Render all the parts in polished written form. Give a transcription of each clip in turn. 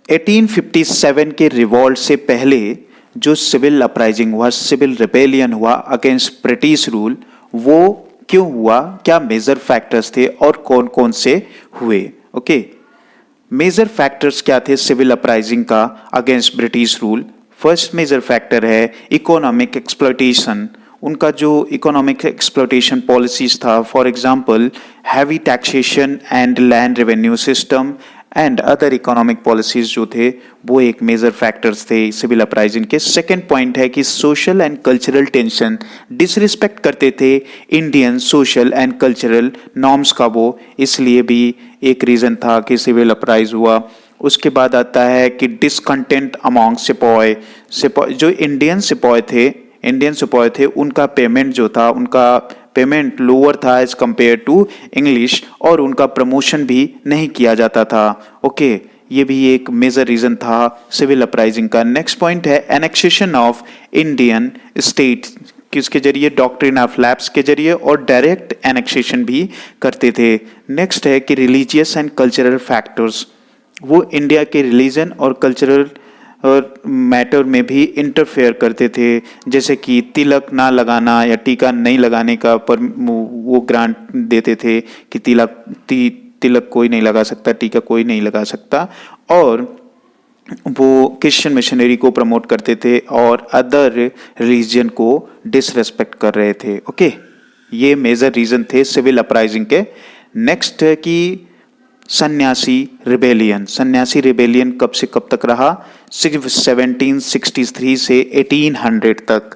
1857 के रिवॉल्ट से पहले जो सिविल अपराइजिंग हुआ, सिविल रिबेलियन हुआ अगेंस्ट ब्रिटिश रूल, वो क्यों हुआ, क्या मेजर फैक्टर्स थे और कौन कौन से हुए। ओके, मेजर फैक्टर्स क्या थे सिविल अपराइजिंग का against British rule. First major factor है इकोनॉमिक एक्सप्लॉयटेशन। उनका जो इकोनॉमिक एक्सप्लॉयटेशन पॉलिसीज था, for example heavy taxation and land revenue system and other economic policies जो थे, वो एक मेजर फैक्टर्स थे सिविल अपराइजिंग के। सेकेंड पॉइंट है कि social and cultural tension, disrespect करते थे Indian social and cultural norms का, वो इसलिए भी एक रीजन था कि सिविल अपराइज हुआ। उसके बाद आता है कि डिसकंटेंट अमॉन्ग सिपॉय, जो इंडियन सिपॉय थे उनका पेमेंट जो था, उनका पेमेंट लोअर था एज कंपेयर टू इंग्लिश, और उनका प्रमोशन भी नहीं किया जाता था। ओके, ये भी एक मेजर रीजन था सिविल अपराइजिंग का। नेक्स्ट पॉइंट है एनेक्सेशन ऑफ इंडियन स्टेट, किसके जरिए, डॉक्ट्रिन ऑफ लैप्स के जरिए, और डायरेक्ट एनेक्सेशन भी करते थे। नेक्स्ट है कि रिलीजियस एंड कल्चरल फैक्टर्स, वो इंडिया के रिलीजन और कल्चरल और मैटर में भी इंटरफेयर करते थे, जैसे कि तिलक ना लगाना या टीका नहीं लगाने का पर वो ग्रांट देते थे कि तिलक कोई नहीं लगा सकता, टीका कोई नहीं लगा सकता, और वो क्रिश्चियन मिशनरी को प्रमोट करते थे और अदर रिलीजन को डिसरेस्पेक्ट कर रहे थे। ओके, ये मेजर रीजन थे सिविल अपराइजिंग के। नेक्स्ट है कि सन्यासी रिबेलियन। सन्यासी रिबेलियन कब से कब तक रहा, सिर्फ 1763 से 1800 तक,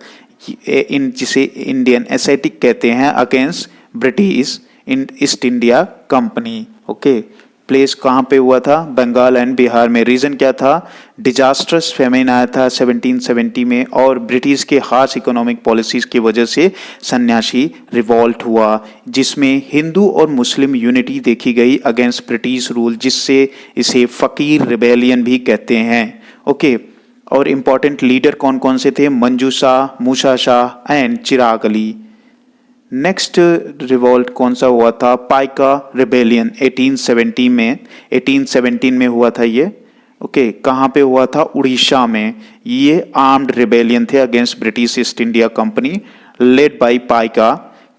जिसे इंडियन एसेटिक कहते हैं, against British East India company. Okay, place कहाँ पे हुआ था, बंगाल एंड बिहार में। रीजन क्या था, डिजास्टर्स फेमिन आया था 1770 में, और ब्रिटिश के हार्श इकोनॉमिक पॉलिसीज की वजह से सन्यासी रिवॉल्ट हुआ, जिसमें हिंदू और मुस्लिम यूनिटी देखी गई अगेंस्ट ब्रिटिश रूल, जिससे इसे फकीर रिबेलियन भी कहते हैं। ओके, और इंपॉर्टेंट लीडर कौन कौन से थे, Manju Shah, Musa Shah and Chirag Ali. Next revolt कौन सा हुआ था, पाइका रिबेलियन 1817 में हुआ था ये। ओके, कहाँ पे हुआ था, उड़ीसा में। ये आर्म्ड रिबेलियन थे against British East India company, led by Paika,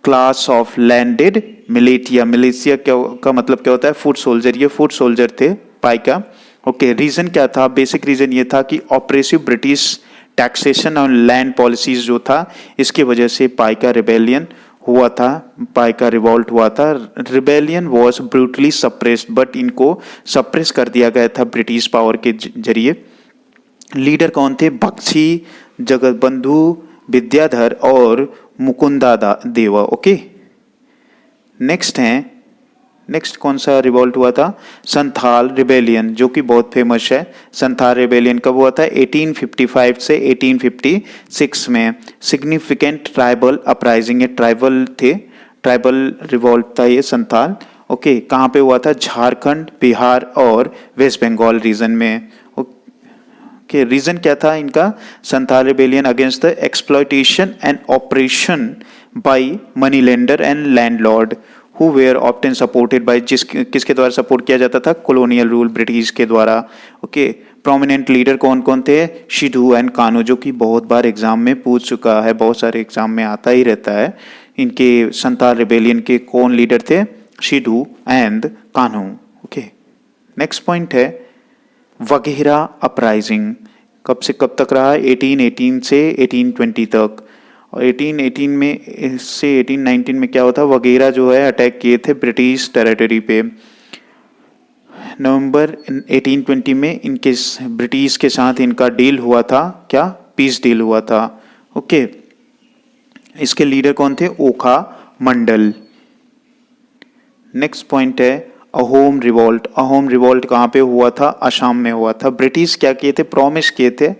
class of landed militia. Militia का मतलब क्या होता है, फुट सोल्जर, ये फुट सोल्जर थे पाइका। ओके, रीजन क्या था, बेसिक रीजन ये था कि ऑपरेसिव ब्रिटिश टैक्सेशन और लैंड पॉलिसीज जो था, इसकी वजह से पाइका रिबेलियन हुआ था, पाइका रिवॉल्ट हुआ था। Rebellion was brutally suppressed, but इनको सप्रेस कर दिया गया था ब्रिटिश पावर के जरिए। लीडर कौन थे, बख्शी, जगतबंधु, विद्याधर और मुकुंदा देवा। ओके, नेक्स्ट कौन सा रिवॉल्ट हुआ था, संथाल रिबेलियन, जो कि बहुत फेमस है। संथाल रिबेलियन कब हुआ था, 1855 से 1856 में। सिग्निफिकेंट ट्राइबल अपराइजिंग, ये ट्राइबल थे, ट्राइबल रिवॉल्ट था ये संथाल। ओके, कहाँ पे हुआ था, झारखंड, बिहार और वेस्ट बंगाल रीजन में। ओके, रीजन क्या था इनका, Santhal rebellion against the exploitation and operation by money lender and landlord who were often supported by, किसके द्वारा सपोर्ट किया जाता था, कॉलोनियल रूल ब्रिटिश के द्वारा। ओके, प्रोमिनेंट लीडर कौन कौन थे, सिद्धू एंड कान्हू, जो कि बहुत बार एग्जाम में पूछ चुका है, बहुत सारे एग्जाम में आता ही रहता है। इनके संथाल रिबेलियन के कौन लीडर थे, Sidhu and Kanhu. Okay, next point है वगेरा अपराइजिंग, कब से कब तक रहा, 1818 से 1820 तक। और 1818 में से 1819 में क्या होता, वगैरह जो है अटैक किए थे ब्रिटिश टेरिटरी पे। नवंबर 1820 में इनके ब्रिटिश के साथ इनका डील हुआ था, क्या, पीस डील हुआ था। ओके, इसके लीडर कौन थे, ओखा मंडल। नेक्स्ट पॉइंट है अहोम रिवॉल्ट। अहोम रिवॉल्ट कहाँ पे हुआ था, असम में हुआ था। ब्रिटिश क्या किए थे, प्रॉमिस किए थे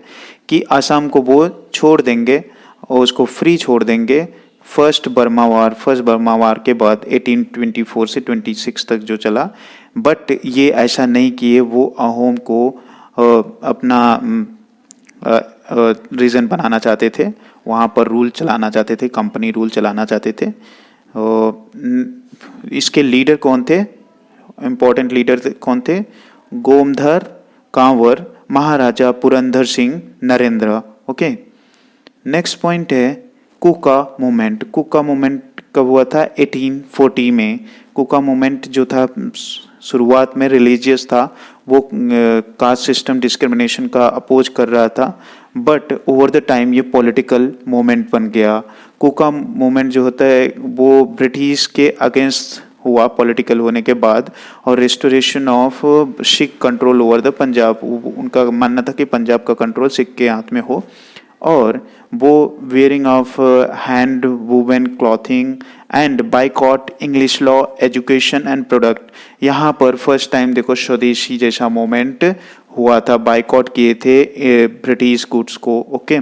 कि असम को वो छोड़ देंगे और उसको फ्री छोड़ देंगे। फर्स्ट बर्मा वार के बाद 1824 से 26 तक जो चला, बट ये ऐसा नहीं किए, वो अहोम को अपना रीजन बनाना चाहते थे, वहाँ पर रूल चलाना चाहते थे, कंपनी रूल चलाना चाहते थे। इसके लीडर कौन थे, इम्पोर्टेंट लीडर कौन थे, Gomdhar Konwar, Maharaja Purandar Singh, Narendra. Okay, next point है कुका मूवमेंट। कुका मूवमेंट कब हुआ था? 1840 में। कुका मूवमेंट जो था शुरुआत में रिलीजियस था, वो कास्ट सिस्टम डिस्क्रिमिनेशन का अपोज कर रहा था, बट ओवर द टाइम ये पॉलिटिकल मूवमेंट बन गया। कुका मूवमेंट जो होता है वो ब्रिटिश के अगेंस्ट हुआ पॉलिटिकल होने के बाद, और restoration of Sikh control over the Punjab. उनका मानना था कि पंजाब का कंट्रोल सिख के हाथ में हो, और वो wearing of hand woven clothing and boycott English law, education and product. यहाँ पर फर्स्ट टाइम देखो स्वदेशी जैसा मोमेंट हुआ था, बाइकॉट किए थे ब्रिटिश गुड्स को। ओके,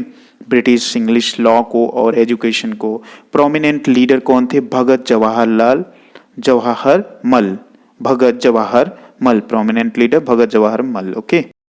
ब्रिटिश इंग्लिश लॉ को और एजुकेशन को। प्रोमिनेंट लीडर कौन थे? भगत जवाहर मल। भगत जवाहर मल, प्रोमिनेंट लीडर भगत जवाहर मल। ओके,